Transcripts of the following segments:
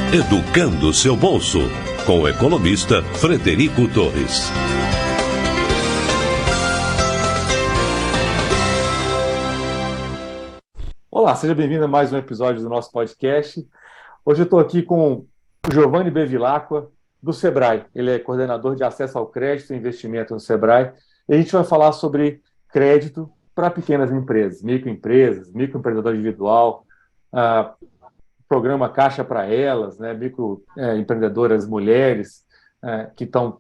Educando seu bolso, com o economista Frederico Torres. Olá, seja bem-vindo a mais um episódio do nosso podcast. Hoje eu estou aqui com o Giovanni Bevilacqua, do Sebrae. Ele é coordenador de acesso ao crédito e investimento no Sebrae. E a gente vai falar sobre crédito para pequenas empresas, microempreendedor individual, programa Caixa para Elas, né, microempreendedoras mulheres que estão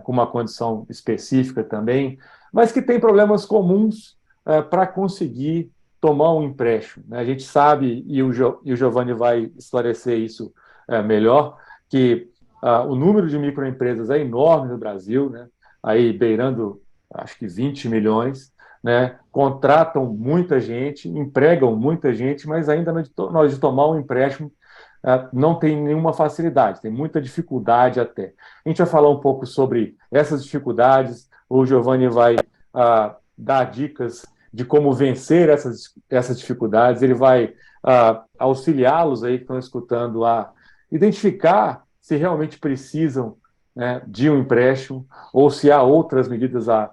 com uma condição específica também, mas que têm problemas comuns para conseguir tomar um empréstimo, né? A gente sabe, e o Giovanni vai esclarecer isso melhor, que o número de microempresas é enorme no Brasil, né? Aí beirando, acho que 20 milhões, né? Contratam muita gente, empregam muita gente, mas ainda na hora de tomar um empréstimo não tem nenhuma facilidade, tem muita dificuldade até. A gente vai falar um pouco sobre essas dificuldades, o Giovanni vai dar dicas de como vencer essas dificuldades, ele vai auxiliá-los aí que estão escutando a identificar se realmente precisam, né, de um empréstimo ou se há outras medidas a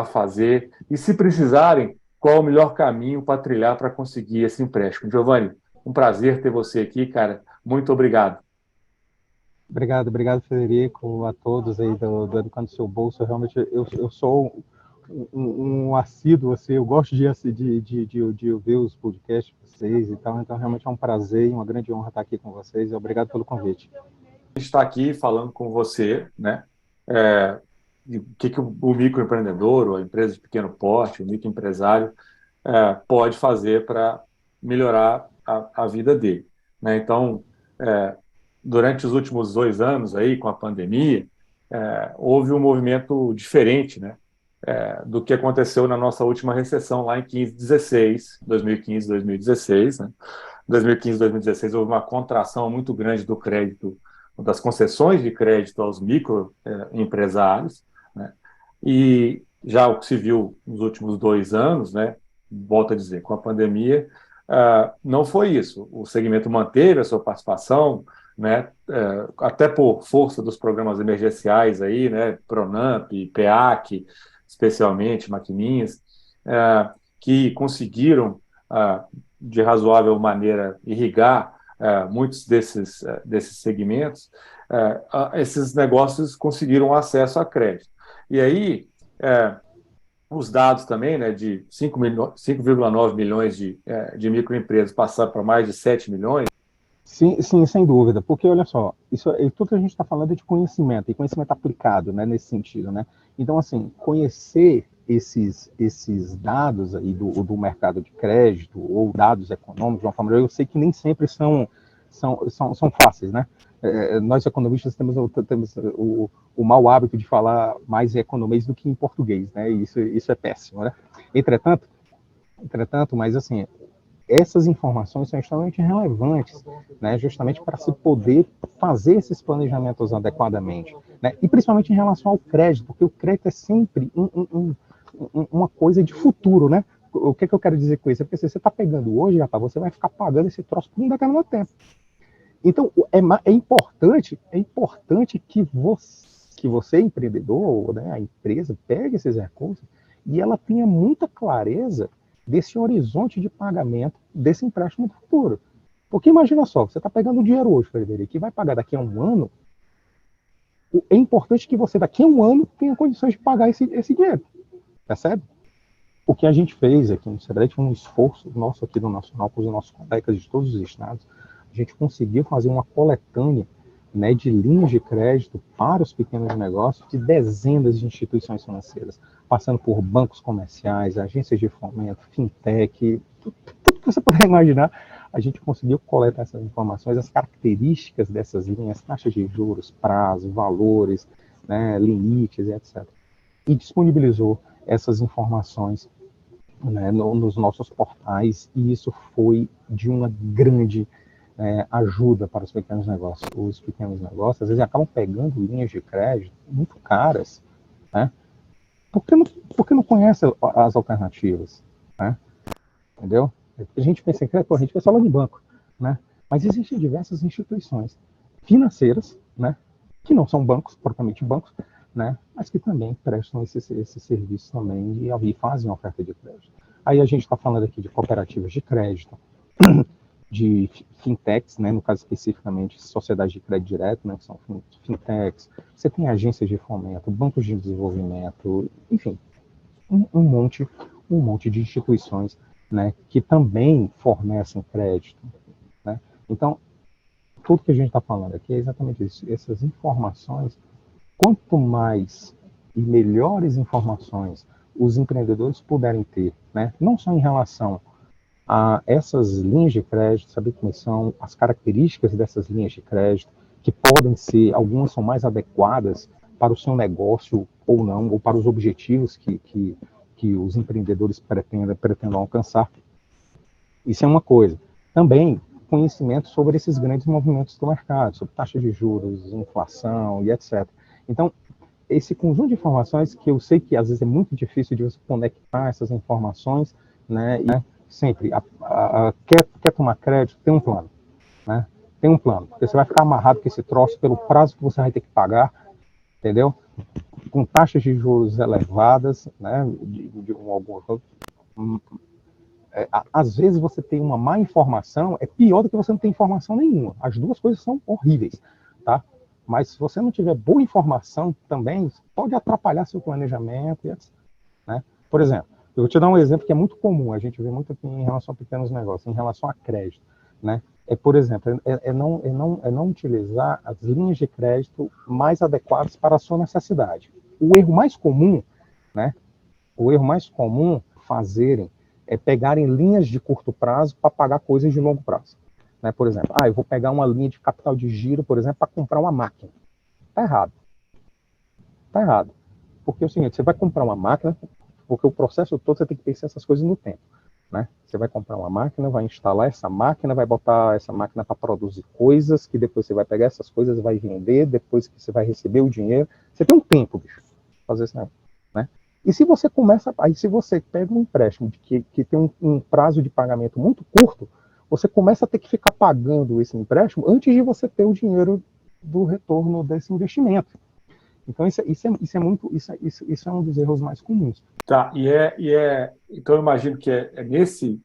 fazer e, se precisarem, qual o melhor caminho para trilhar para conseguir esse empréstimo. Giovanni, um prazer ter você aqui, cara. Muito obrigado. Obrigado, Frederico, a todos aí do Educando Seu Bolso. Realmente, eu sou um assíduo, assim, eu gosto de ouvir os podcasts de vocês e tal, então realmente é um prazer e uma grande honra estar aqui com vocês, e obrigado pelo convite. A gente está aqui falando com você, né, o que o microempreendedor, ou a empresa de pequeno porte, o microempresário, pode fazer para melhorar a vida dele, né? Então, durante os últimos 2 anos, aí, com a pandemia, houve um movimento diferente, né, do que aconteceu na nossa última recessão, lá em 2015, 2016. Né? 2015, 2016 houve uma contração muito grande do crédito, das concessões de crédito aos microempresários, né? E já o que se viu nos últimos 2 anos, né, volto a dizer, com a pandemia, não foi isso. O segmento manteve a sua participação, né, até por força dos programas emergenciais aí, né, Pronamp, PEAC, especialmente maquininhas, que conseguiram, de razoável maneira, irrigar muitos desses segmentos. Esses negócios conseguiram acesso a crédito. E aí, os dados também, né, de 5,9 milhões de microempresas passaram para mais de 7 milhões. Sim, sem dúvida, porque olha só, tudo que a gente está falando é de conhecimento, e conhecimento aplicado, né, nesse sentido, né? Então, assim, conhecer esses dados aí do mercado de crédito, ou dados econômicos, de uma forma geral, eu sei que nem sempre são fáceis, né? Nós economistas temos o mau hábito de falar mais em economês do que em português, né? E isso é péssimo, né? Entretanto, mas assim, essas informações são extremamente relevantes, né, justamente para se poder fazer esses planejamentos adequadamente, né, e principalmente em relação ao crédito, porque o crédito é sempre uma coisa de futuro, né? O que eu quero dizer com isso? É porque se você está pegando hoje, rapaz, você vai ficar pagando esse troço por um determinado tempo. Então, é importante que você, empreendedor, né, a empresa, pegue esses recursos e ela tenha muita clareza desse horizonte de pagamento desse empréstimo do futuro. Porque imagina só, você está pegando dinheiro hoje, Frederico, que vai pagar daqui a um ano. É importante que você, daqui a um ano, tenha condições de pagar esse dinheiro. Percebe? O que a gente fez aqui no Sebrae foi um esforço nosso aqui do Nacional, com os nossos colegas de todos os estados. A gente conseguiu fazer uma coletânea, né, de linhas de crédito para os pequenos negócios de dezenas de instituições financeiras, passando por bancos comerciais, agências de fomento, fintech, tudo que você puder imaginar. A gente conseguiu coletar essas informações, as características dessas linhas, taxas de juros, prazos, valores, né, limites, etc. E disponibilizou essas informações, né, nos nossos portais, e isso foi de uma grande ajuda para os pequenos negócios. Os pequenos negócios, às vezes, acabam pegando linhas de crédito muito caras, né? Porque não conhece as alternativas, né? Entendeu? A gente pensa em crédito, a gente pensa logo em banco, né? Mas existem diversas instituições. financeiras, né, que não são bancos, propriamente bancos, né, mas que também prestam esse serviço também e fazem oferta de crédito. Aí a gente está falando aqui de cooperativas de crédito, de fintechs, né, no caso especificamente sociedades de crédito direto, né, que são fintechs, você tem agências de fomento, bancos de desenvolvimento, enfim, um monte de instituições, né, que também fornecem crédito, né? Então, tudo que a gente está falando aqui é exatamente isso. Essas informações, quanto mais e melhores informações os empreendedores puderem ter, né, não só em relação a essas linhas de crédito, saber quais são as características dessas linhas de crédito, que podem ser, algumas são mais adequadas para o seu negócio ou não, ou para os objetivos que os empreendedores pretendam alcançar. Isso é uma coisa. Também conhecimento sobre esses grandes movimentos do mercado, sobre taxa de juros, inflação e etc. Então, esse conjunto de informações que eu sei que às vezes é muito difícil de você conectar essas informações, né? E sempre, quer tomar crédito, tem um plano, né? Tem um plano, porque você vai ficar amarrado com esse troço pelo prazo que você vai ter que pagar, entendeu? Com taxas de juros elevadas, né? Às vezes você tem uma má informação, é pior do que você não ter informação nenhuma. As duas coisas são horríveis, tá? Mas se você não tiver boa informação também, pode atrapalhar seu planejamento, né? Por exemplo, eu vou te dar um exemplo que é muito comum, a gente vê muito aqui em relação a pequenos negócios, em relação a crédito, né? Por exemplo, não utilizar as linhas de crédito mais adequadas para a sua necessidade. O erro mais comum, né? O erro mais comum fazerem é pegarem linhas de curto prazo para pagar coisas de longo prazo. Né? Por exemplo, eu vou pegar uma linha de capital de giro, por exemplo, para comprar uma máquina. Está errado. Está errado. Porque é o seguinte, você vai comprar uma máquina, porque o processo todo você tem que pensar essas coisas no tempo. Né? Você vai comprar uma máquina, vai instalar essa máquina, vai botar essa máquina para produzir coisas, que depois você vai pegar essas coisas e vai vender, depois que você vai receber o dinheiro. Você tem um tempo, bicho, para fazer isso, né? E se você se você pega um empréstimo que tem um prazo de pagamento muito curto, você começa a ter que ficar pagando esse empréstimo antes de você ter o dinheiro do retorno desse investimento. Então isso é um dos erros mais comuns. Tá, então eu imagino que é nesse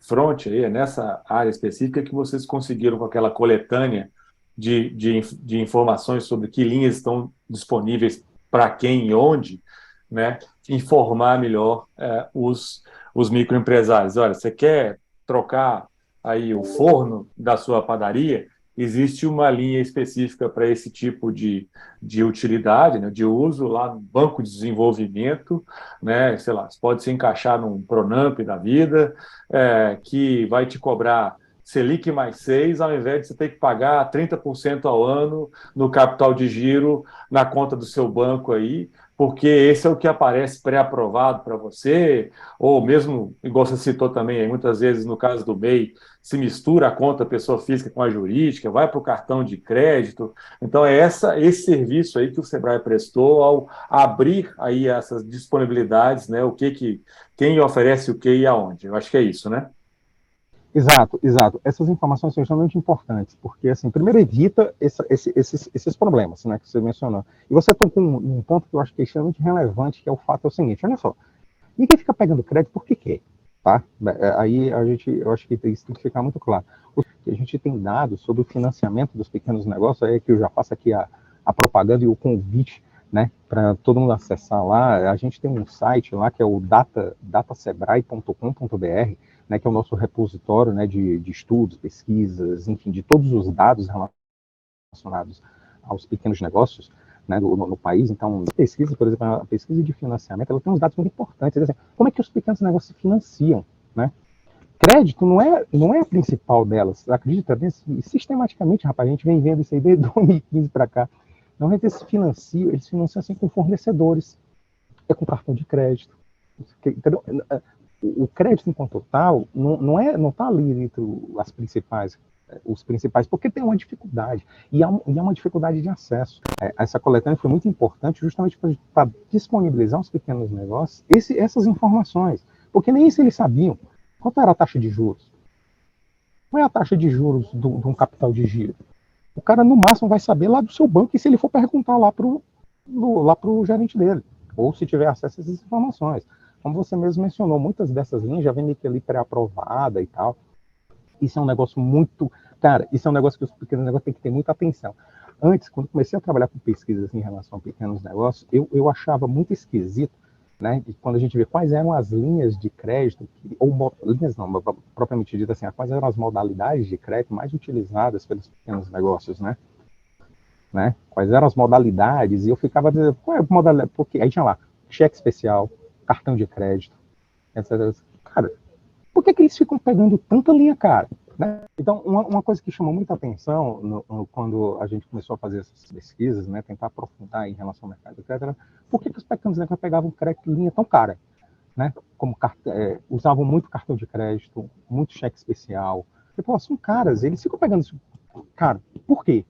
front aí, é nessa área específica que vocês conseguiram com aquela coletânea de informações sobre que linhas estão disponíveis para quem e onde, né, informar melhor os microempresários. Olha, você quer trocar aí o forno da sua padaria? Existe uma linha específica para esse tipo de utilidade, né, de uso lá no Banco de Desenvolvimento, né, sei lá, pode se encaixar num Pronamp da vida, que vai te cobrar Selic mais 6, ao invés de você ter que pagar 30% ao ano no capital de giro na conta do seu banco aí, porque esse é o que aparece pré-aprovado para você, ou mesmo, igual você citou também, muitas vezes no caso do MEI, se mistura a conta pessoa física com a jurídica, vai para o cartão de crédito. Então, é esse serviço aí que o Sebrae prestou ao abrir aí essas disponibilidades, né? Quem oferece o que e aonde. Eu acho que é isso, né? Exato. Essas informações são extremamente importantes, porque, assim, primeiro evita esses problemas, né, que você mencionou. E você tocou um ponto que eu acho que é extremamente relevante, que é o fato o seguinte, olha só, ninguém fica pegando crédito porque quer, tá? Aí eu acho que isso tem que ficar muito claro. O que a gente tem dados sobre o financiamento dos pequenos negócios, aí que eu já faço aqui a propaganda e o convite, né, para todo mundo acessar lá. A gente tem um site lá que é o datasebrae.com.br, né, que é o nosso repositório, né, de estudos, pesquisas, enfim, de todos os dados relacionados aos pequenos negócios, né, no país. Então, pesquisa, por exemplo, a pesquisa de financiamento, ela tem uns dados muito importantes. Assim, como é que os pequenos negócios se financiam, né? Crédito não é a principal delas. Acredita? Sistematicamente, rapaz, a gente vem vendo isso aí desde 2015 para cá. Normalmente eles financiam assim com fornecedores, com cartão de crédito. Entendeu? O crédito enquanto tal não está ali entre os principais, porque tem uma dificuldade, e há uma dificuldade de acesso. Essa coletânea foi muito importante justamente para disponibilizar aos pequenos negócios essas informações, porque nem isso eles sabiam. Quanto era a taxa de juros? Qual é a taxa de juros de um capital de giro? o cara no máximo vai saber lá do seu banco e se ele for perguntar lá pro gerente dele, ou se tiver acesso a essas informações. Como você mesmo mencionou, muitas dessas linhas já vem meio que ali pré-aprovada e tal. Isso é um negócio muito... Cara, isso é um negócio que os pequenos negócios têm que ter muita atenção. Antes, quando comecei a trabalhar com pesquisas em relação a pequenos negócios, eu achava muito esquisito, né? E quando a gente vê quais eram as linhas de crédito, linhas não, propriamente dito assim, quais eram as modalidades de crédito mais utilizadas pelos pequenos negócios, né? Quais eram as modalidades, e eu ficava dizendo, qual é a modalidade? Porque aí tinha lá, cheque especial, cartão de crédito, etc. Cara, por que eles ficam pegando tanta linha cara? Né? Então, uma coisa que chamou muita atenção quando a gente começou a fazer essas pesquisas, né, tentar aprofundar em relação ao mercado, etc., por que os pequenos negócios pegavam linha tão cara? Né? Como usavam muito cartão de crédito, muito cheque especial. Pô, são caras, eles ficam pegando isso. Cara, por quê?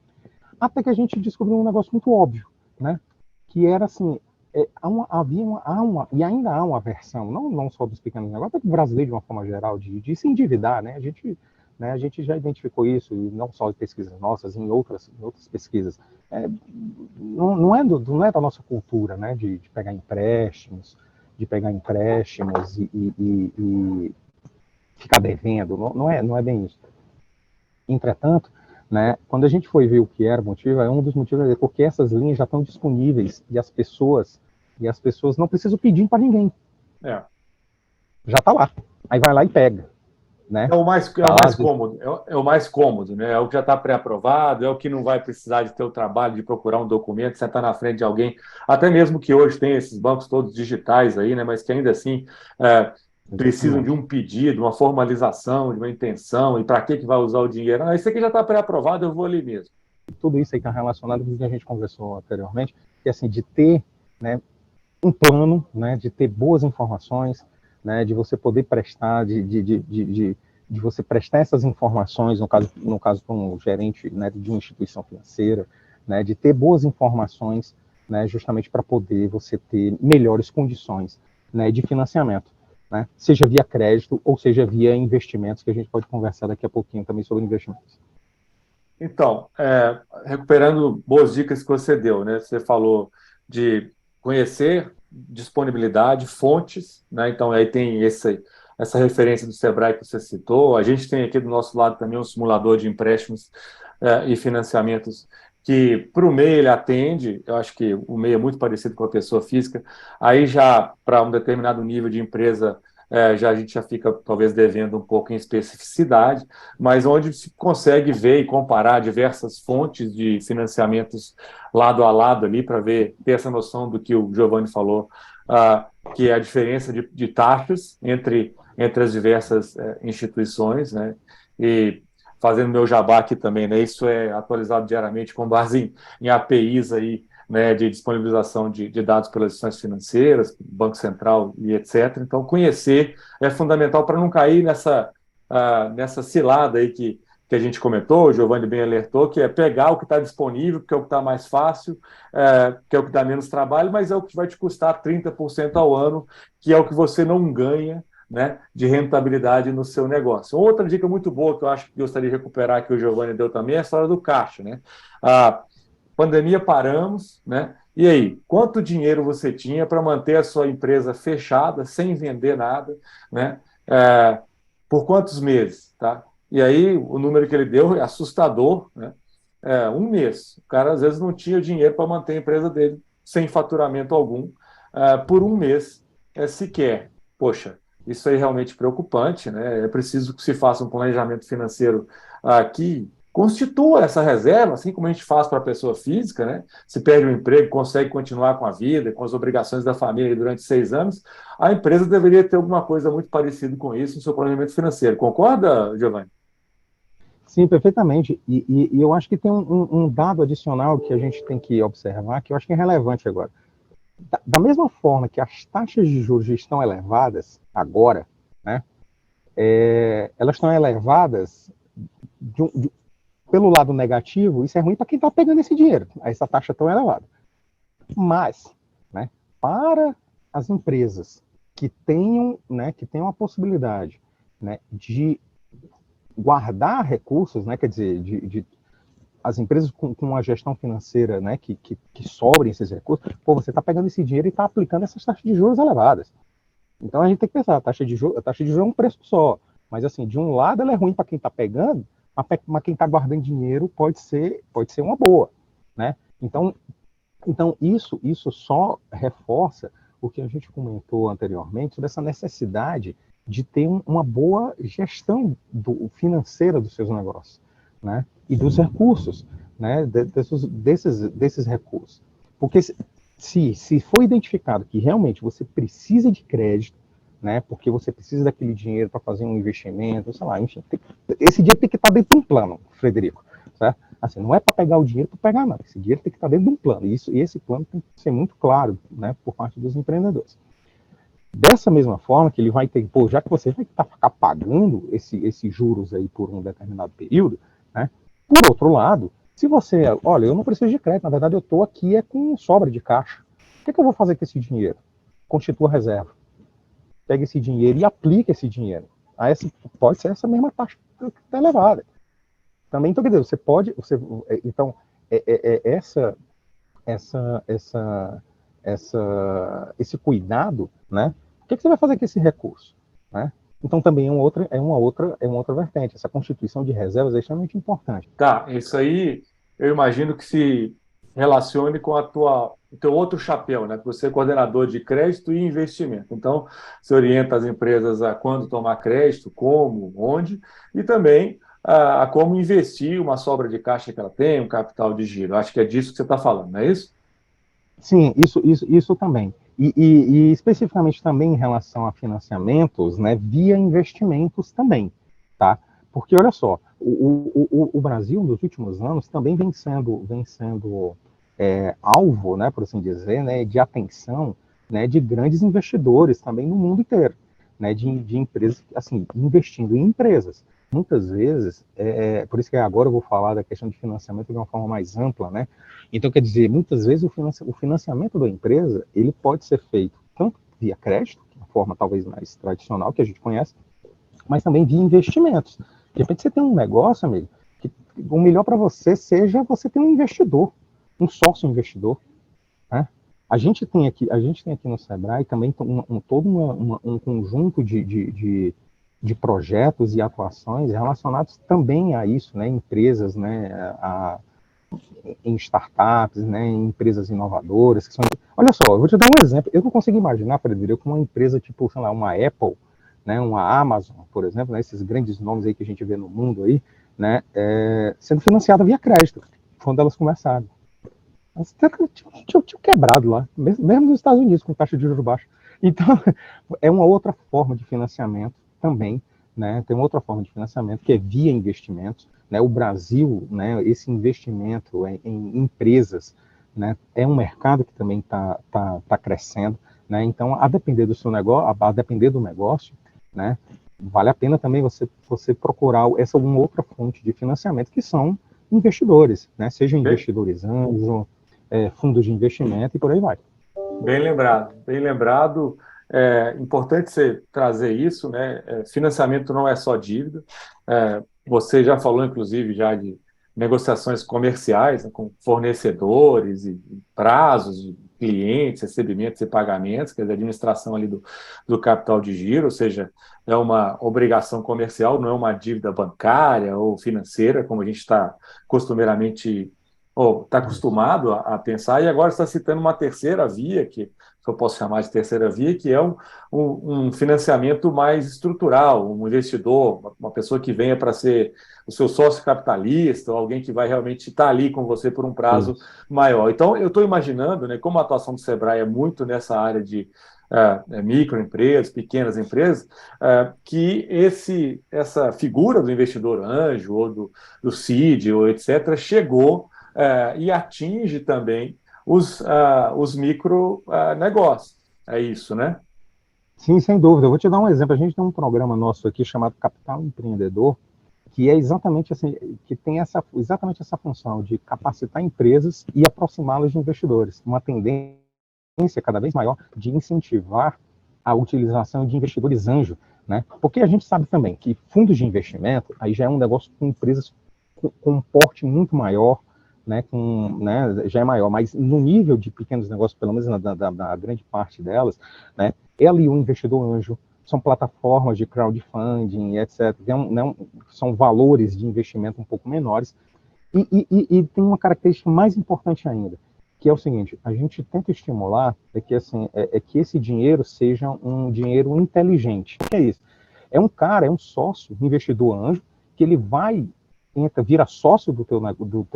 Até que a gente descobriu um negócio muito óbvio, né? Que era assim, e ainda há uma versão, não só dos pequenos negócios, mas do brasileiro de uma forma geral, de se endividar, né? A gente já identificou isso, e não só em pesquisas nossas, em outras pesquisas. Não é da nossa cultura, né? De pegar empréstimos, e ficar devendo, não é bem isso. Entretanto, né, quando a gente foi ver o que era o motivo, um dos motivos é porque essas linhas já estão disponíveis e as pessoas não precisam pedir para ninguém. Já está lá. Aí vai lá e pega. Né? É o mais cômodo, é o mais cômodo, né? É o que já está pré-aprovado, é o que não vai precisar de ter o trabalho de procurar um documento, sentar na frente de alguém, até mesmo que hoje tem esses bancos todos digitais aí, né? Mas que ainda assim precisam de um pedido, uma formalização, de uma intenção, e para que vai usar o dinheiro? Isso aqui já está pré-aprovado, eu vou ali mesmo. Tudo isso aí está relacionado com o que a gente conversou anteriormente, que é assim, de ter, né, um plano, né, de ter boas informações, né, de você poder prestar, de você prestar essas informações, no caso para um gerente, né, de uma instituição financeira, né, de ter boas informações, né, justamente para poder você ter melhores condições, né, de financiamento, né, seja via crédito ou seja via investimentos, que a gente pode conversar daqui a pouquinho também sobre investimentos. Então, recuperando boas dicas que você deu, né, você falou de conhecer disponibilidade, fontes, né? Então aí tem essa referência do Sebrae que você citou. A gente tem aqui do nosso lado também um simulador de empréstimos e financiamentos que para o MEI ele atende. Eu acho que o MEI é muito parecido com a pessoa física. Aí já para um determinado nível de empresa a gente já fica talvez devendo um pouco em especificidade, mas onde se consegue ver e comparar diversas fontes de financiamentos lado a lado ali para ter essa noção do que o Giovanni falou, que é a diferença de taxas entre as diversas instituições, né? E fazendo meu jabá aqui também, né? Isso é atualizado diariamente com base em APIs aí, né, de disponibilização de dados pelas instituições financeiras, Banco Central e etc. Então, conhecer é fundamental para não cair nessa cilada aí que a gente comentou, o Giovanni bem alertou, que é pegar o que está disponível, porque é o que está mais fácil, que é o que dá menos trabalho, mas é o que vai te custar 30% ao ano, que é o que você não ganha, né, de rentabilidade no seu negócio. Outra dica muito boa que eu acho que gostaria de recuperar, que o Giovanni deu também, é a história do caixa, né? Pandemia, paramos, né? E aí, quanto dinheiro você tinha para manter a sua empresa fechada, sem vender nada, né? Por quantos meses, tá? E aí, o número que ele deu é assustador, né? Um mês. O cara, às vezes, não tinha dinheiro para manter a empresa dele sem faturamento algum, por um mês sequer. Poxa, isso aí é realmente preocupante, né? É preciso que se faça um planejamento financeiro que constitua essa reserva, assim como a gente faz para a pessoa física, né? Se perde o emprego, consegue continuar com a vida, com as obrigações da família durante 6 anos, a empresa deveria ter alguma coisa muito parecida com isso no seu planejamento financeiro. Concorda, Giovanni? Sim, perfeitamente. E eu acho que tem um dado adicional que a gente tem que observar, que eu acho que é relevante agora. Da mesma forma que as taxas de juros estão elevadas agora, né? Elas estão elevadas pelo lado negativo. Isso é ruim para quem está pegando esse dinheiro, essa taxa tão elevada. Mas, né, para as empresas que tenham a possibilidade, né, de guardar recursos, né, quer dizer, as empresas com uma gestão financeira, né, que sobrem esses recursos, pô, você está pegando esse dinheiro e está aplicando essas taxas de juros elevadas. Então a gente tem que pensar, a taxa de juros é um preço só, mas assim, de um lado ela é ruim para quem está pegando, mas quem está guardando dinheiro pode ser uma boa, né? Então isso só reforça o que a gente comentou anteriormente sobre essa necessidade de ter uma boa gestão financeira dos seus negócios, né? E dos recursos, né? Desses recursos. Porque se for identificado que realmente você precisa de crédito, né? Porque você precisa daquele dinheiro para fazer um investimento, sei lá, enfim, esse dinheiro tem que estar dentro de um plano, Frederico, certo? Assim, não é para pegar o dinheiro para pegar, não. Esse dinheiro tem que estar dentro de um plano. E esse plano tem que ser muito claro, né, por parte dos empreendedores. Dessa mesma forma que ele vai ter, pô, já que você vai ficar pagando esses juros aí por um determinado período, né? Por outro lado, se você, olha, eu não preciso de crédito, na verdade eu estou aqui com sobra de caixa. O que eu vou fazer com esse dinheiro? Constitua reserva. Pega esse dinheiro e aplica esse dinheiro. Pode ser essa mesma taxa que está elevada. Também, então, quer dizer, então, esse cuidado, né? O que você vai fazer com esse recurso, né? Então, também é uma outra vertente. Essa constituição de reservas é extremamente importante. Tá, isso aí eu imagino que se relacione com o teu outro chapéu, né? Você é coordenador de crédito e investimento. Então, você orienta as empresas a quando tomar crédito, como, onde, e também a como investir uma sobra de caixa que ela tem, um capital de giro. Acho que é disso que você está falando, não é isso? Sim, isso também. E especificamente também em relação a financiamentos, né, via investimentos também, tá? Porque, olha só, o Brasil, nos últimos anos, também vem sendo alvo, né, por assim dizer, né, de atenção, né, de grandes investidores também no mundo inteiro, né, de empresas, assim, investindo em empresas. Muitas vezes, por isso que agora eu vou falar da questão de financiamento de uma forma mais ampla, né? Então, quer dizer, muitas vezes o financiamento da empresa, ele pode ser feito tanto via crédito, uma forma talvez mais tradicional que a gente conhece, mas também via investimentos. De repente você tem um negócio, amigo, que o melhor para você seja você ter um investidor, um sócio investidor, né? A gente tem aqui no Sebrae também todo um conjunto de projetos e atuações relacionados também a isso, né? Empresas, né? Em startups, né? Em empresas inovadoras. Olha só, eu vou te dar um exemplo. Eu não consigo imaginar, Frederico, uma empresa tipo, sei lá, uma Apple, né? Uma Amazon, por exemplo, né? Esses grandes nomes aí que a gente vê no mundo aí, né? Sendo financiada via crédito, quando elas começaram. Tinha quebrado lá, mesmo nos Estados Unidos, com taxa de juros baixa. Então, é uma outra forma de financiamento também, né? Tem uma outra forma de financiamento que é via investimentos, né? O Brasil, né? Esse investimento em empresas, né? É um mercado que também tá crescendo, né? Então, a depender do seu negócio, a depender do negócio, né? Vale a pena também você procurar essa uma outra fonte de financiamento que são investidores, né? Sejam investidores anjos, fundos de investimento e por aí vai. Bem lembrado, bem lembrado. É importante você trazer isso, né? Financiamento não é só dívida. Você já falou, inclusive, já de negociações comerciais, né, com fornecedores e prazos de clientes, recebimentos e pagamentos, que é a administração ali do capital de giro, ou seja, é uma obrigação comercial, não é uma dívida bancária ou financeira, como a gente está costumeiramente está acostumado a pensar, e agora está citando uma terceira via, que eu posso chamar de terceira via, que é um financiamento mais estrutural, um investidor, uma pessoa que venha para ser o seu sócio capitalista, ou alguém que vai realmente estar ali com você por um prazo maior. Então, eu estou imaginando, né, como a atuação do Sebrae é muito nessa área de microempresas, pequenas empresas, que essa figura do investidor anjo, ou do CID, ou etc., chegou e atinge também os micronegócios. É isso, né? Sim, sem dúvida. Eu vou te dar um exemplo. A gente tem um programa nosso aqui chamado Capital Empreendedor, que é exatamente assim, que tem exatamente essa função de capacitar empresas e aproximá-las de investidores. Uma tendência cada vez maior de incentivar a utilização de investidores anjo, né? Porque a gente sabe também que fundos de investimento aí já é um negócio com empresas com um porte muito maior, né, já é maior, mas no nível de pequenos negócios, pelo menos na grande parte delas, né, é ali o investidor anjo, são plataformas de crowdfunding, etc. São valores de investimento um pouco menores, e tem uma característica mais importante ainda, que é o seguinte: a gente tenta estimular que, assim, que esse dinheiro seja um dinheiro inteligente. O que é isso? É um sócio, investidor anjo, que ele vira sócio do teu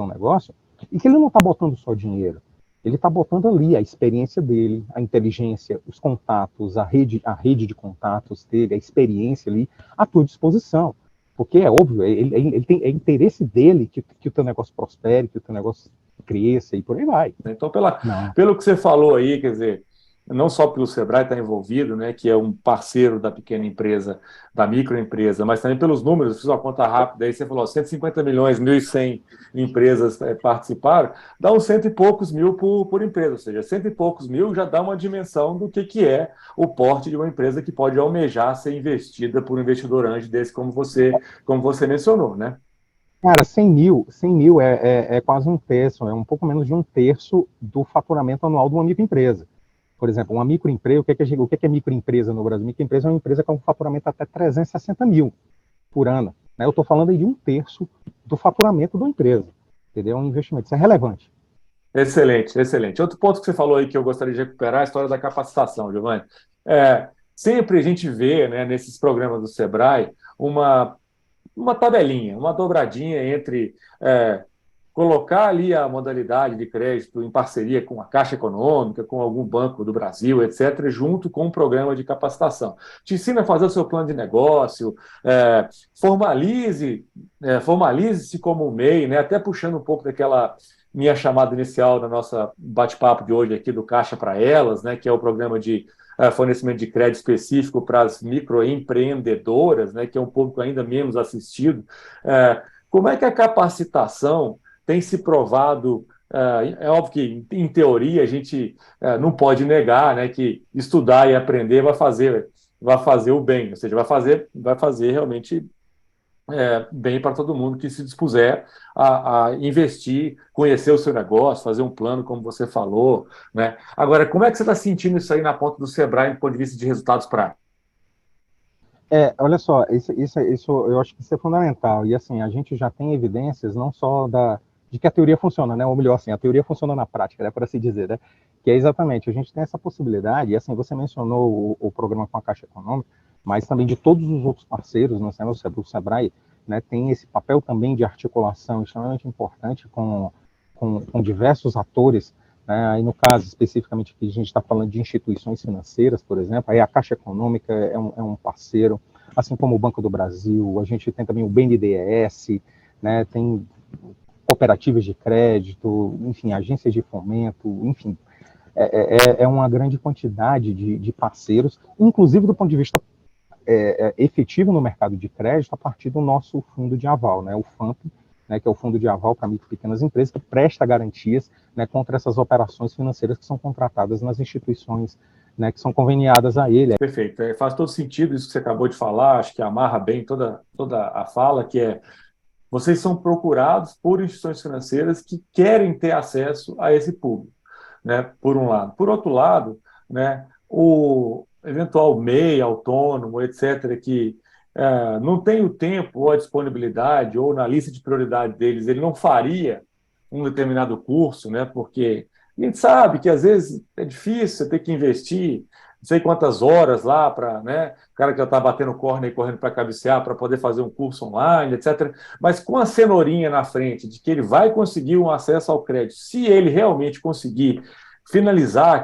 negócio, e que ele não está botando só dinheiro, ele está botando ali a experiência dele, a inteligência, os contatos, a rede de contatos dele, a experiência ali à tua disposição. Porque é óbvio, é interesse dele que o teu negócio prospere, que o teu negócio cresça e por aí vai. Então, pelo que você falou aí, quer dizer, não só pelo Sebrae estar envolvido, né, que é um parceiro da pequena empresa, da microempresa, mas também pelos números. Eu fiz uma conta rápida aí, você falou 150 milhões, 1.100 empresas participaram, dá uns cento e poucos mil por empresa, ou seja, cento e poucos mil já dá uma dimensão do que é o porte de uma empresa que pode almejar ser investida por um investidor anjo desse, como você mencionou, né? Cara, 100 mil é quase um terço, é um pouco menos de um terço do faturamento anual de uma microempresa. Por exemplo, uma microempresa, o que é microempresa no Brasil? Microempresa é uma empresa com um faturamento até 360 mil por ano. Né? Eu estou falando aí de um terço do faturamento da empresa. Entendeu? É um investimento, isso é relevante. Excelente, excelente. Outro ponto que você falou aí que eu gostaria de recuperar é a história da capacitação, Giovanni. Sempre a gente vê, né, nesses programas do Sebrae uma tabelinha, uma dobradinha entre colocar ali a modalidade de crédito em parceria com a Caixa Econômica, com algum banco do Brasil, etc., junto com um programa de capacitação. Te ensina a fazer o seu plano de negócio, formalize-se como um MEI, né? Até puxando um pouco daquela minha chamada inicial da nossa bate-papo de hoje aqui do Caixa para Elas, né? Que é o programa de fornecimento de crédito específico para as microempreendedoras, né? Que é um público ainda menos assistido. Como é que a capacitação tem se provado? É óbvio que, em teoria, a gente não pode negar, né, que estudar e aprender vai fazer o bem, ou seja, vai fazer realmente bem para todo mundo que se dispuser a investir, conhecer o seu negócio, fazer um plano, como você falou, né? Agora, como é que você está sentindo isso aí na ponta do Sebrae, do ponto de vista de resultados práticos? Olha só, isso eu acho que isso é fundamental. E assim, a gente já tem evidências não só de que a teoria funciona, né? Ou melhor, assim, a teoria funciona na prática, né? Por assim dizer, né? Que é exatamente, a gente tem essa possibilidade, e assim, você mencionou o programa com a Caixa Econômica, mas também de todos os outros parceiros, né? O Sebrae, né, tem esse papel também de articulação extremamente importante com diversos atores, né? Aí, no caso, especificamente, aqui a gente está falando de instituições financeiras, por exemplo, aí a Caixa Econômica é um parceiro, assim como o Banco do Brasil, a gente tem também o BNDES, né? Tem cooperativas de crédito, enfim, agências de fomento, enfim, é uma grande quantidade de parceiros, inclusive do ponto de vista efetivo no mercado de crédito, a partir do nosso fundo de aval, né? O FAMP, né, que é o Fundo de Aval para Micro e Pequenas Empresas, que presta garantias, né, contra essas operações financeiras que são contratadas nas instituições, né, que são conveniadas a ele. Perfeito. Faz todo sentido isso que você acabou de falar, acho que amarra bem toda a fala, que vocês são procurados por instituições financeiras que querem ter acesso a esse público, né, por um lado. Por outro lado, né, o eventual MEI, autônomo, etc., que não tem o tempo ou a disponibilidade, ou na lista de prioridade deles, ele não faria um determinado curso, né? Porque a gente sabe que às vezes é difícil você ter que investir não sei quantas horas lá para, né, o cara que já está batendo corner e correndo para cabecear para poder fazer um curso online, etc. Mas com a cenourinha na frente de que ele vai conseguir um acesso ao crédito, se ele realmente conseguir finalizar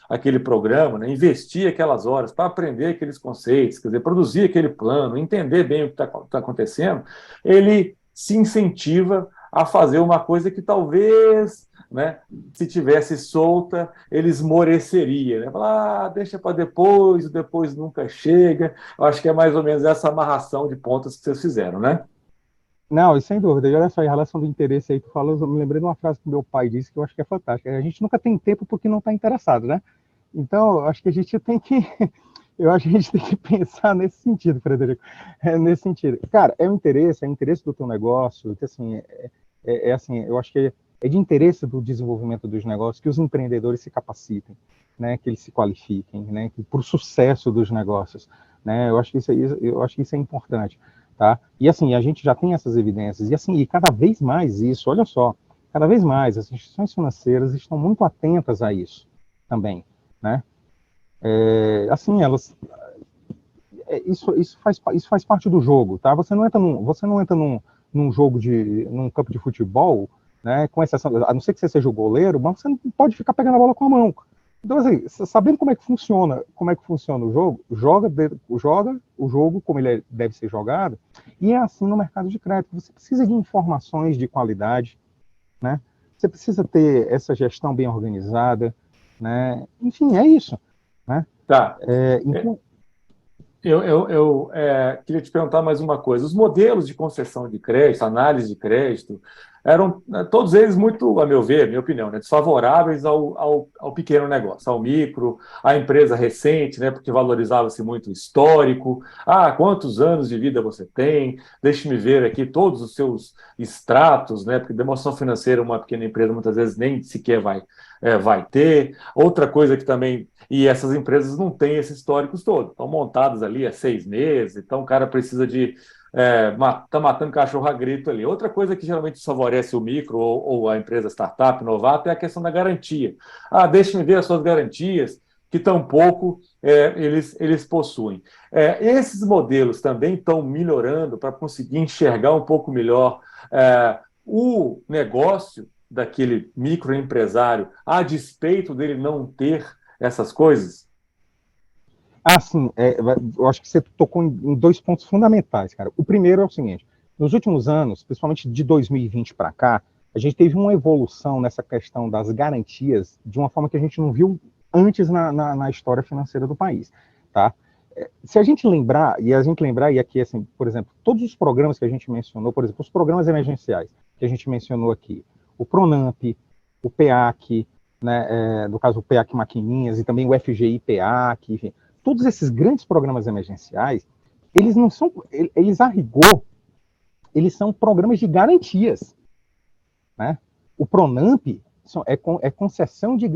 aquele programa, né, investir aquelas horas para aprender aqueles conceitos, quer dizer, produzir aquele plano, entender bem o que está acontecendo, ele se incentiva a fazer uma coisa que talvez, né, se tivesse solta, ele esmoreceria, né? Falar, deixa para depois, o depois nunca chega. Eu acho que é mais ou menos essa amarração de pontas que vocês fizeram, né? Não, e sem dúvida. E olha só, em relação do interesse aí, tu falou, eu me lembrei de uma frase que meu pai disse que eu acho que é fantástica. A gente nunca tem tempo porque não está interessado, né? Então, acho que a gente tem que Eu acho que a gente tem que pensar nesse sentido, Frederico. Nesse sentido. Cara, é o interesse do teu negócio, que, assim, assim, eu acho que é de interesse do desenvolvimento dos negócios que os empreendedores se capacitem, né, que eles se qualifiquem, né, para o sucesso dos negócios, né, eu acho que isso é importante, tá? E assim, a gente já tem essas evidências, e assim, e cada vez mais isso, olha só, cada vez mais as instituições financeiras estão muito atentas a isso também, né? Assim, elas isso faz parte do jogo, tá? Você não entra num jogo num campo de futebol, né? Com exceção, a não ser que você seja o goleiro, mas você não pode ficar pegando a bola com a mão. Então, assim, sabendo como é que funciona o jogo, joga o jogo como ele deve ser jogado, e é assim no mercado de crédito. Você precisa de informações de qualidade, né? Você precisa ter essa gestão bem organizada, né? Enfim, é isso, né? Tá. Então, Queria te perguntar mais uma coisa. Os modelos de concessão de crédito, análise de crédito, eram todos eles muito, a meu ver, minha opinião, né, desfavoráveis ao pequeno negócio, ao micro, à empresa recente, né, porque valorizava-se muito o histórico. Ah, quantos anos de vida você tem? Deixe-me ver aqui todos os seus extratos, né, porque demonstração financeira uma pequena empresa muitas vezes nem sequer vai ter. Outra coisa que também. E essas empresas não têm esses históricos todos, estão montadas ali há 6 meses, então o cara precisa de. Tá matando cachorro a grito ali. Outra coisa que geralmente favorece o micro ou a empresa startup, novato, é a questão da garantia. Ah, deixe-me ver as suas garantias, que tampouco eles possuem. Esses modelos também estão melhorando para conseguir enxergar um pouco melhor o negócio daquele microempresário, a despeito dele não ter essas coisas? sim, eu acho que você tocou em dois pontos fundamentais, cara. O primeiro é o seguinte: nos últimos anos, principalmente de 2020 para cá, a gente teve uma evolução nessa questão das garantias de uma forma que a gente não viu antes na história financeira do país, tá? Se a gente lembrar, e aqui, assim, por exemplo, todos os programas que a gente mencionou, por exemplo, os programas emergenciais que a gente mencionou aqui, o Pronamp, o PEAC, né, no caso o PEAC Maquininhas e também o FGI PEAC, enfim, todos esses grandes programas emergenciais, eles não são, eles a rigor, eles são programas de garantias, né? O Pronamp é concessão de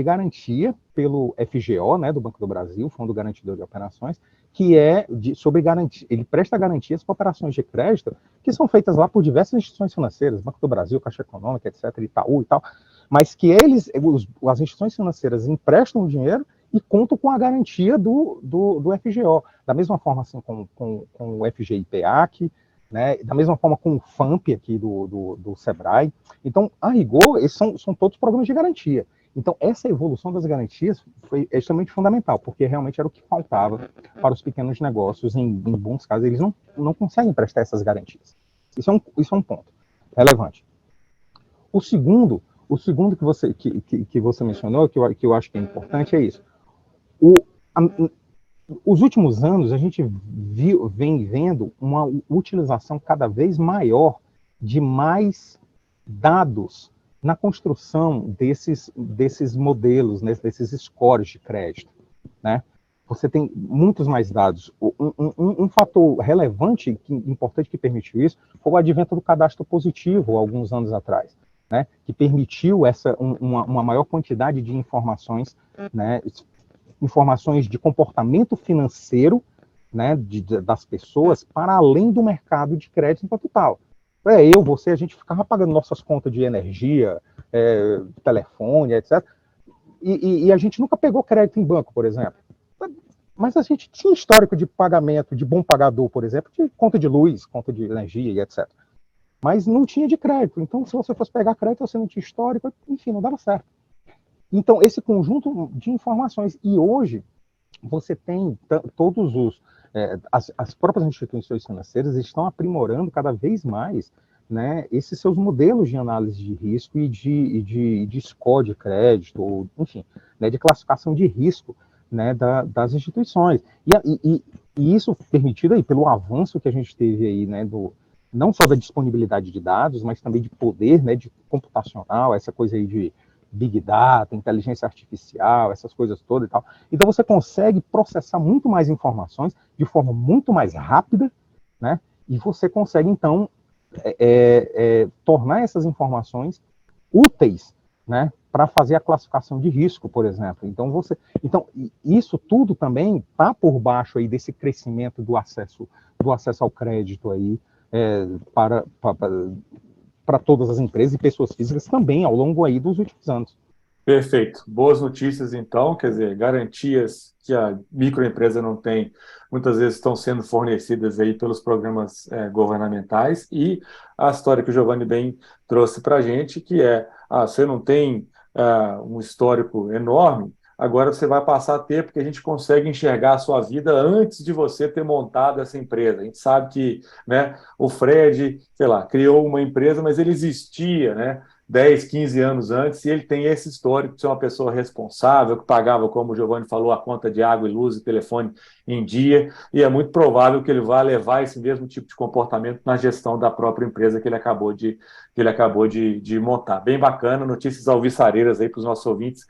garantia pelo FGO, né, do Banco do Brasil, Fundo Garantidor de Operações, que sobre garantia, ele presta garantias para operações de crédito que são feitas lá por diversas instituições financeiras, Banco do Brasil, Caixa Econômica, etc., Itaú e tal, mas que as instituições financeiras emprestam dinheiro e contam com a garantia do FGO. Da mesma forma, assim, com o FGI-PEAC, né? Da mesma forma com o FAMP aqui do Sebrae. Então, a rigor, esses são todos programas de garantia. Então, essa evolução das garantias foi extremamente fundamental, porque realmente era o que faltava para os pequenos negócios. Em bons casos, eles não conseguem prestar essas garantias. Isso é um ponto relevante. O segundo que você mencionou, que eu acho que é importante, é isso. Os últimos anos, a gente vem vendo uma utilização cada vez maior de mais dados na construção desses modelos, né, desses scores de crédito, né? Você tem muitos mais dados. Um fator relevante, importante que permitiu isso, foi o advento do cadastro positivo, alguns anos atrás, né? Que permitiu uma maior quantidade de informações, né? Informações de comportamento financeiro, né, das pessoas para além do mercado de crédito total. Você, a gente ficava pagando nossas contas de energia, telefone, etc. E a gente nunca pegou crédito em banco, por exemplo. Mas a gente tinha histórico de pagamento, de bom pagador, por exemplo, de conta de luz, conta de energia e etc. Mas não tinha de crédito. Então, se você fosse pegar crédito, você não tinha histórico, enfim, não dava certo. Então, esse conjunto de informações. E hoje, você tem todos as próprias instituições financeiras estão aprimorando cada vez mais, né, esses seus modelos de análise de risco e de score de crédito, ou, enfim, né, de classificação de risco, né, das instituições. E isso permitido aí pelo avanço que a gente teve aí, né, não só da disponibilidade de dados, mas também de poder, né, de computacional, essa coisa aí de Big Data, inteligência artificial, essas coisas todas e tal. Então você consegue processar muito mais informações de forma muito mais rápida, né? E você consegue, então, tornar essas informações úteis, né, para fazer a classificação de risco, por exemplo. Então isso tudo também está por baixo aí desse crescimento do acesso ao crédito aí para todas as empresas e pessoas físicas também ao longo aí dos últimos anos. Perfeito. Boas notícias, então, quer dizer, garantias que a microempresa não tem, muitas vezes estão sendo fornecidas aí pelos programas governamentais, e a história que o Giovanni bem trouxe para a gente, que você não tem um histórico enorme, agora você vai passar a ter, porque a gente consegue enxergar a sua vida antes de você ter montado essa empresa. A gente sabe que, né, o Fred, sei lá, criou uma empresa, mas ele existia, né, 10, 15 anos antes, e ele tem esse histórico de ser uma pessoa responsável, que pagava, como o Giovanni falou, a conta de água e luz e telefone em dia, e é muito provável que ele vá levar esse mesmo tipo de comportamento na gestão da própria empresa que ele acabou de montar. Bem bacana, notícias alvissareiras aí para os nossos ouvintes.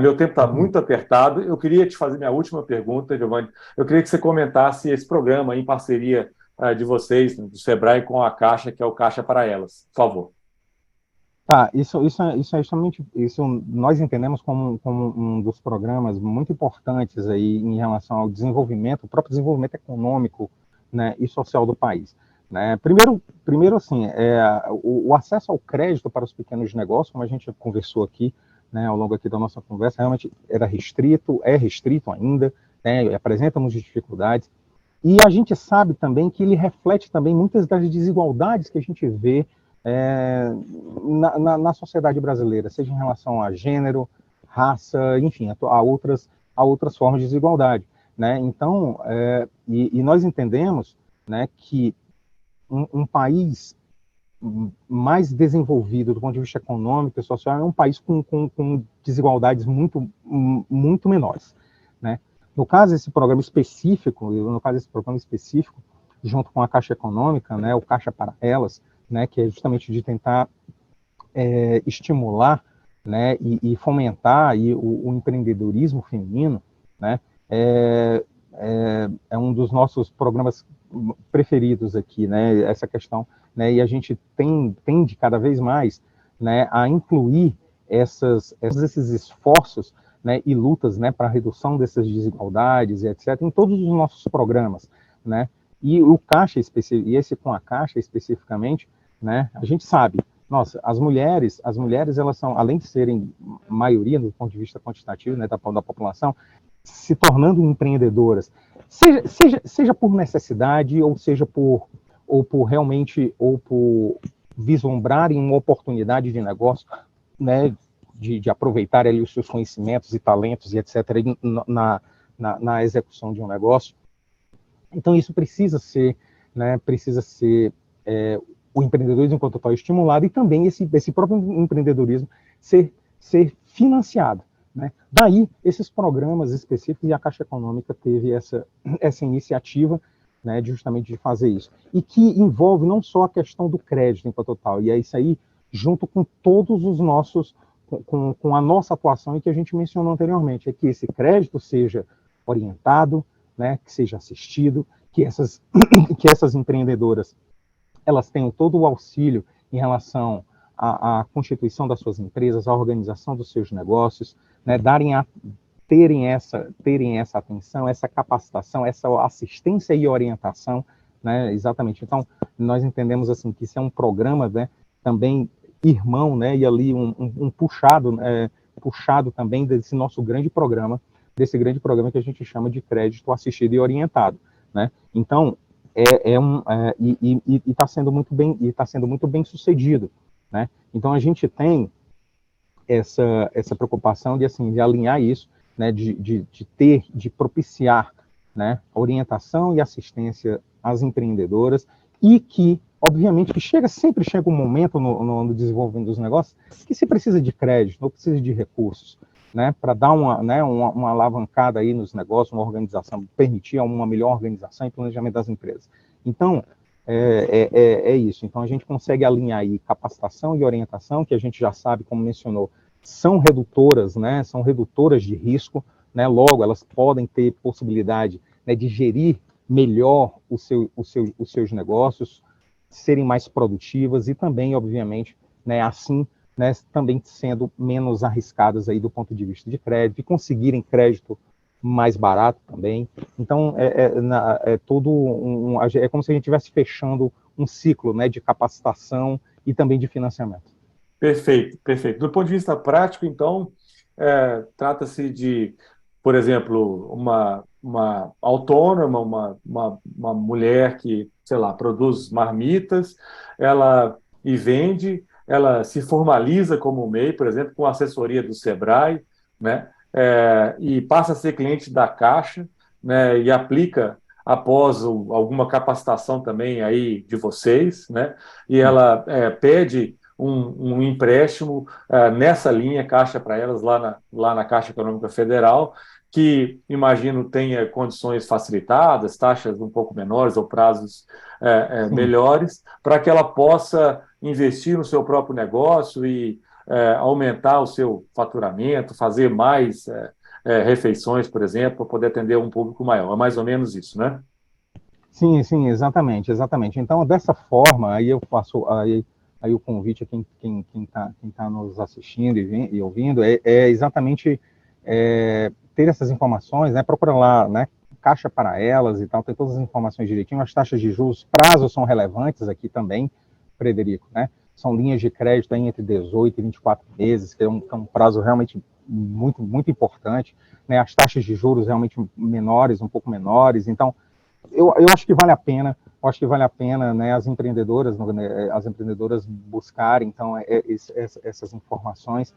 Meu tempo está muito apertado, eu queria te fazer minha última pergunta, Giovanni. Eu queria que você comentasse esse programa em parceria de vocês, do Sebrae, com a Caixa, que é o Caixa para Elas. Por favor. Tá, isso é justamente, isso nós entendemos como um dos programas muito importantes aí em relação ao desenvolvimento, o próprio desenvolvimento econômico, né, e social do país, né? Primeiro assim, o acesso ao crédito para os pequenos negócios, como a gente conversou aqui, né, ao longo aqui da nossa conversa, realmente era restrito, é restrito ainda, né, apresenta muitas dificuldades, e a gente sabe também que ele reflete também muitas das desigualdades que a gente vê na sociedade brasileira, seja em relação a gênero, raça, enfim, a outras formas de desigualdade, né? Então, e nós entendemos, né, que um país mais desenvolvido do ponto de vista econômico e social é um país com desigualdades muito menores, né? No caso desse programa específico, junto com a Caixa Econômica, né, o Caixa para Elas, né, que é justamente de tentar estimular, né, e fomentar aí o empreendedorismo feminino, né, é um dos nossos programas preferidos aqui, né, essa questão, né, e a gente tende cada vez mais, né, a incluir esses esforços, né, e lutas, né, para a redução dessas desigualdades e etc., em todos os nossos programas, né, e o Caixa, e esse com a Caixa especificamente, né, a gente sabe, nossa, as mulheres, elas são, além de serem maioria do ponto de vista quantitativo, né, da população, se tornando empreendedoras, seja por necessidade, ou seja por vislumbrarem uma oportunidade de negócio, né, de aproveitar ali os seus conhecimentos e talentos e etc. na execução de um negócio. Então isso precisa ser, né, o empreendedorismo enquanto tal estimulado, e também esse próprio empreendedorismo ser financiado, né? Daí, esses programas específicos, e a Caixa Econômica teve essa iniciativa, né, justamente de fazer isso. E que envolve não só a questão do crédito enquanto tal, e é isso aí junto com todos os nossos, com a nossa atuação, e que a gente mencionou anteriormente, é que esse crédito seja orientado, né, que seja assistido, que essas empreendedoras elas tenham todo o auxílio em relação à constituição das suas empresas, à organização dos seus negócios, né, terem essa atenção, essa capacitação, essa assistência e orientação, né, exatamente. Então, nós entendemos assim que isso é um programa, né, também irmão, né, e ali um puxado também desse grande programa que a gente chama de crédito assistido e orientado, né? Então, está sendo muito bem sucedido, né? Então a gente tem essa preocupação de alinhar isso, né? De propiciar, né, orientação e assistência às empreendedoras, e que obviamente que sempre chega um momento no desenvolvimento dos negócios que se precisa de crédito ou precisa de recursos, né, para dar uma alavancada aí nos negócios, uma organização, permitir uma melhor organização e planejamento das empresas. Então, é isso. Então, a gente consegue alinhar aí capacitação e orientação, que a gente já sabe, como mencionou, são redutoras, né, são redutoras de risco, né, logo elas podem ter possibilidade, né, de gerir melhor os seus negócios, serem mais produtivas e também, obviamente, né, assim, né, também sendo menos arriscadas aí do ponto de vista de crédito e conseguirem crédito mais barato também. Então, é todo é como se a gente estivesse fechando um ciclo, né, de capacitação e também de financiamento. Perfeito, perfeito. Do ponto de vista prático, então, trata-se de, por exemplo, uma autônoma, uma mulher que, sei lá, produz marmitas, ela e vende, ela se formaliza como MEI, por exemplo, com assessoria do Sebrae, né? E passa a ser cliente da Caixa, né? E aplica após alguma capacitação também aí de vocês, né? E ela pede um empréstimo nessa linha Caixa para elas, lá na Caixa Econômica Federal, que imagino tenha condições facilitadas, taxas um pouco menores ou prazos melhores, para que ela possa investir no seu próprio negócio e aumentar o seu faturamento, fazer mais refeições, por exemplo, para poder atender um público maior. É mais ou menos isso, né? Sim, sim, exatamente, exatamente. Então, dessa forma, aí eu faço aí o convite a quem tá nos assistindo e ouvindo é exatamente ter essas informações, né? Procura lá, né? Caixa para elas e tal, tem todas as informações direitinho. As taxas de juros, prazos são relevantes aqui também, Frederico, né? São linhas de crédito aí entre 18 e 24 meses, que é um prazo realmente muito, muito importante, né? As taxas de juros realmente menores, um pouco menores, então eu acho que vale a pena, eu acho que vale a pena, né, as empreendedoras buscarem então essas informações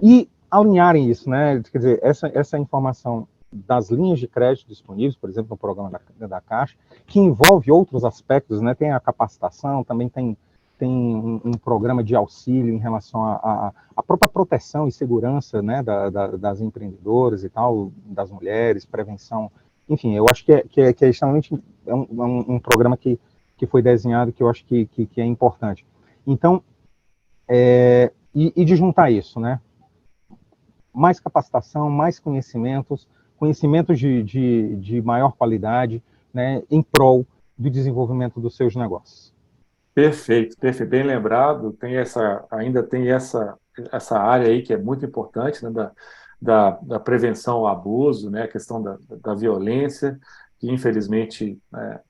e alinharem isso, né? Quer dizer, essa informação das linhas de crédito disponíveis, por exemplo, no programa da Caixa, que envolve outros aspectos, né? Tem a capacitação, também tem um programa de auxílio em relação à própria proteção e segurança, né, das empreendedoras e tal, das mulheres, prevenção. Enfim, eu acho que é extremamente um programa que foi desenhado que eu acho que é importante. Então, e de juntar isso, né? Mais capacitação, mais conhecimentos de maior qualidade, né, em prol do desenvolvimento dos seus negócios. Perfeito, perfeito, bem lembrado. Ainda tem essa área aí que é muito importante, né, da prevenção ao abuso, né, a questão da violência, que infelizmente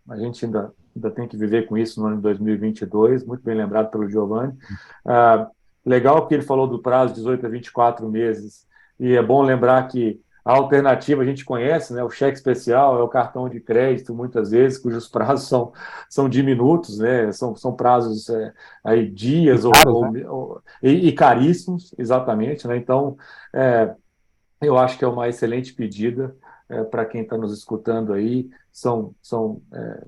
a gente ainda tem que viver com isso no ano de 2022, muito bem lembrado pelo Giovanni. Legal que ele falou do prazo de 18 a 24 meses, e é bom lembrar que a alternativa a gente conhece, né, o cheque especial é o cartão de crédito, muitas vezes, cujos prazos são diminutos, né? São prazos aí dias E caros, né? e caríssimos, exatamente, né? Então, eu acho que é uma excelente pedida para quem está nos escutando aí. São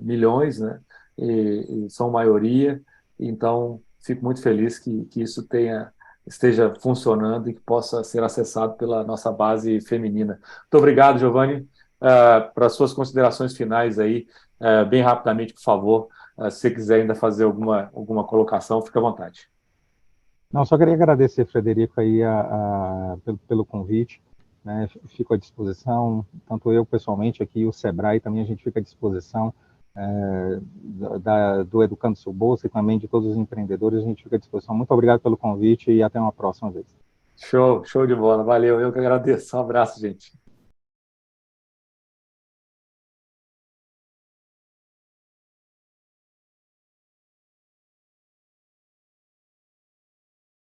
milhões, né? E são maioria. Então, fico muito feliz que isso esteja funcionando e que possa ser acessado pela nossa base feminina. Muito obrigado, Giovanni, para as suas considerações finais aí, bem rapidamente, por favor. Se você quiser ainda fazer alguma colocação, fique à vontade. Não, só queria agradecer, Frederico, aí pelo convite, né? Fico à disposição, tanto eu pessoalmente aqui, o Sebrae também a gente fica à disposição do Educando Seu Bolso e também de todos os empreendedores, a gente fica à disposição. Muito obrigado pelo convite e até uma próxima vez. Show de bola. Valeu, eu que agradeço. Um abraço, gente.